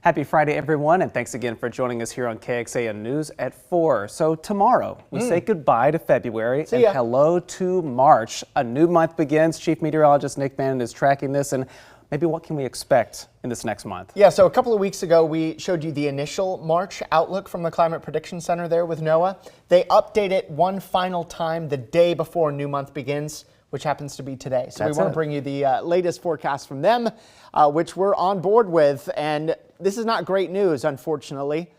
Happy Friday, everyone, and thanks again for joining us here on KXAN News at 4. So tomorrow, we say goodbye to February and hello to March. A new month begins. Chief Meteorologist Nick Bannin is tracking this, and maybe what can we expect in this next month? Yeah, so a couple of weeks ago, we showed you the initial March outlook from the Climate Prediction Center there with NOAA. They update it one final time the day before a new month begins, which happens to be today. So we want to bring you the latest forecast from them, which we're on board with. And this is not great news, unfortunately.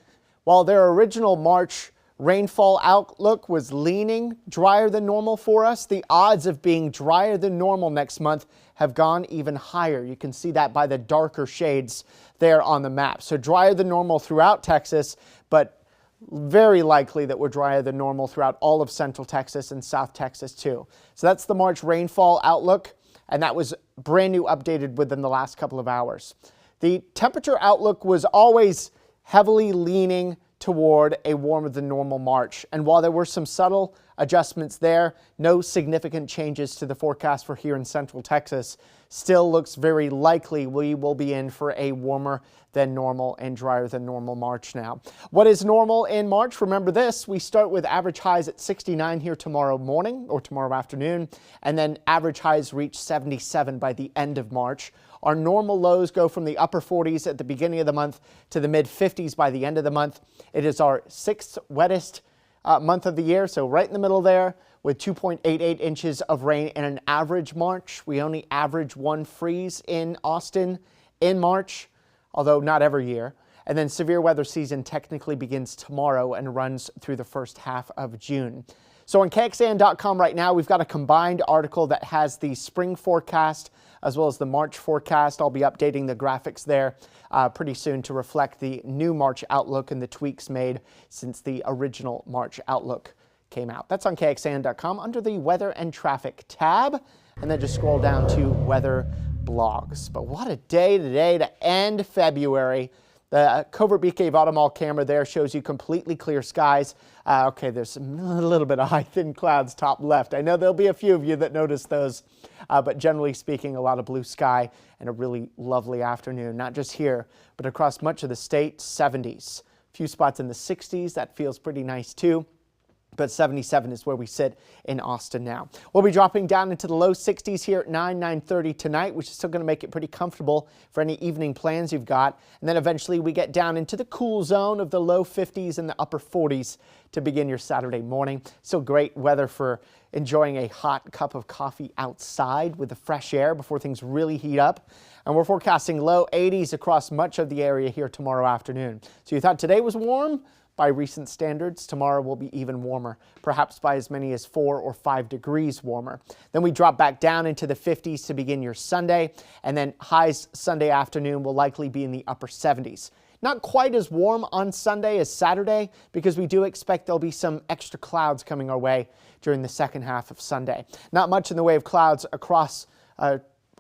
While their original March rainfall outlook was leaning drier than normal for us, the odds of being drier than normal next month have gone even higher. You can see that by the darker shades there on the map. So drier than normal throughout Texas, but very likely that we're drier than normal throughout all of Central Texas and South Texas too. So that's the March rainfall outlook, and that was brand new updated within the last couple of hours. The temperature outlook was always heavily leaning toward a warmer than normal March. And while there were some subtle adjustments there, no significant changes to the forecast for here in Central Texas. Still looks very likely we will be in for a warmer than normal and drier than normal March now. What is normal in March? Remember this, we start with average highs at 69 here tomorrow morning or tomorrow afternoon, and then average highs reach 77 by the end of March. Our normal lows go from the upper 40s at the beginning of the month to the mid 50s by the end of the month. It is our sixth wettest month of the year, so right in the middle there with 2.88 inches of rain in an average March. We only average one freeze in Austin in March, although not every year. And then severe weather season technically begins tomorrow and runs through the first half of June. So on KXAN.com right now, we've got a combined article that has the spring forecast as well as the March forecast. I'll be updating the graphics there pretty soon to reflect the new March outlook and the tweaks made since the original March outlook came out. That's on KXAN.com under the Weather and Traffic tab, and then just scroll down to Weather Blogs. But what a day today to end February. The Covert Bee Cave Auto Mall camera there shows you completely clear skies. Okay, there's a little bit of high, thin clouds top left. I know there'll be a few of you that notice those, but generally speaking, a lot of blue sky and a really lovely afternoon, not just here, but across much of the state, 70s. A few spots in the 60s, that feels pretty nice too. But 77 is where we sit in Austin now. We'll be dropping down into the low 60s here at 9:30 tonight, which is still going to make it pretty comfortable for any evening plans you've got. And then eventually we get down into the cool zone of the low 50s and the upper 40s to begin your Saturday morning. Still great weather for enjoying a hot cup of coffee outside with the fresh air before things really heat up. And we're forecasting low 80s across much of the area here tomorrow afternoon. So you thought today was warm? By recent standards, tomorrow will be even warmer, perhaps by as many as 4 or 5 degrees warmer. Then we drop back down into the 50s to begin your Sunday, and then highs Sunday afternoon will likely be in the upper 70s. Not quite as warm on Sunday as Saturday because we do expect there'll be some extra clouds coming our way during the second half of Sunday. Not much in the way of clouds across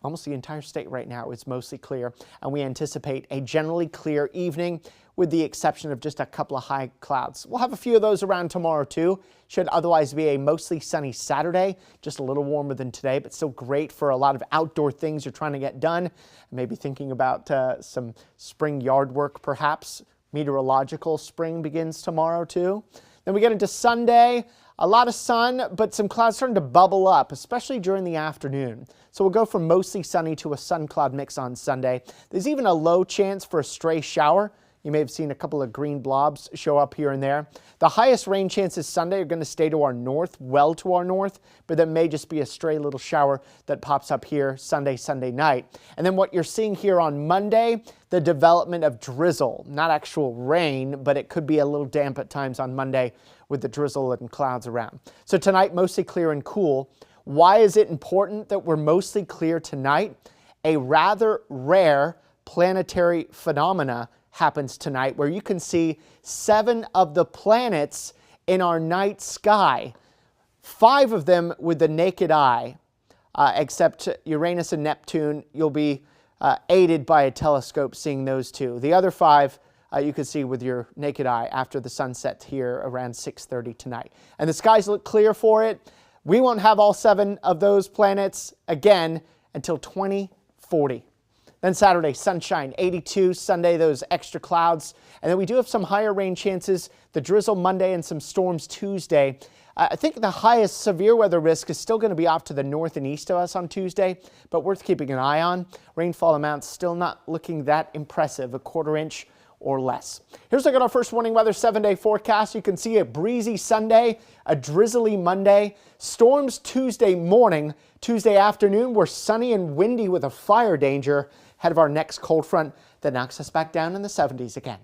almost the entire state right now. It's mostly clear, and we anticipate a generally clear evening with the exception of just a couple of high clouds. We'll have a few of those around tomorrow too. Should otherwise be a mostly sunny Saturday, just a little warmer than today, but still great for a lot of outdoor things you're trying to get done. Maybe thinking about some spring yard work perhaps. Meteorological spring begins tomorrow too. Then we get into Sunday. A lot of sun, but some clouds starting to bubble up, especially during the afternoon. So we'll go from mostly sunny to a sun cloud mix on Sunday. There's even a low chance for a stray shower. You may have seen a couple of green blobs show up here and there. The highest rain chances Sunday are going to stay to our north, well to our north, but there may just be a stray little shower that pops up here Sunday night. And then what you're seeing here on Monday, the development of drizzle, not actual rain, but it could be a little damp at times on Monday with the drizzle and clouds around. So tonight, mostly clear and cool. Why is it important that we're mostly clear tonight? A rather rare planetary phenomena happens tonight where you can see 7 of the planets in our night sky, 5 of them with the naked eye, except Uranus and Neptune. You'll be aided by a telescope seeing those 2. The other 5 you can see with your naked eye after the sunset here around 6:30 tonight. And the skies look clear for it. We won't have all 7 of those planets again until 2040. Then Saturday, sunshine, 82. Sunday, those extra clouds. And then we do have some higher rain chances, the drizzle Monday and some storms Tuesday. I think the highest severe weather risk is still going to be off to the north and east of us on Tuesday, but worth keeping an eye on. Rainfall amounts still not looking that impressive, a quarter inch or less. Here's a look at our first warning weather 7-day forecast. You can see a breezy Sunday, a drizzly Monday, storms Tuesday morning. Tuesday afternoon, we're sunny and windy with a fire danger ahead of our next cold front that knocks us back down in the 70s again.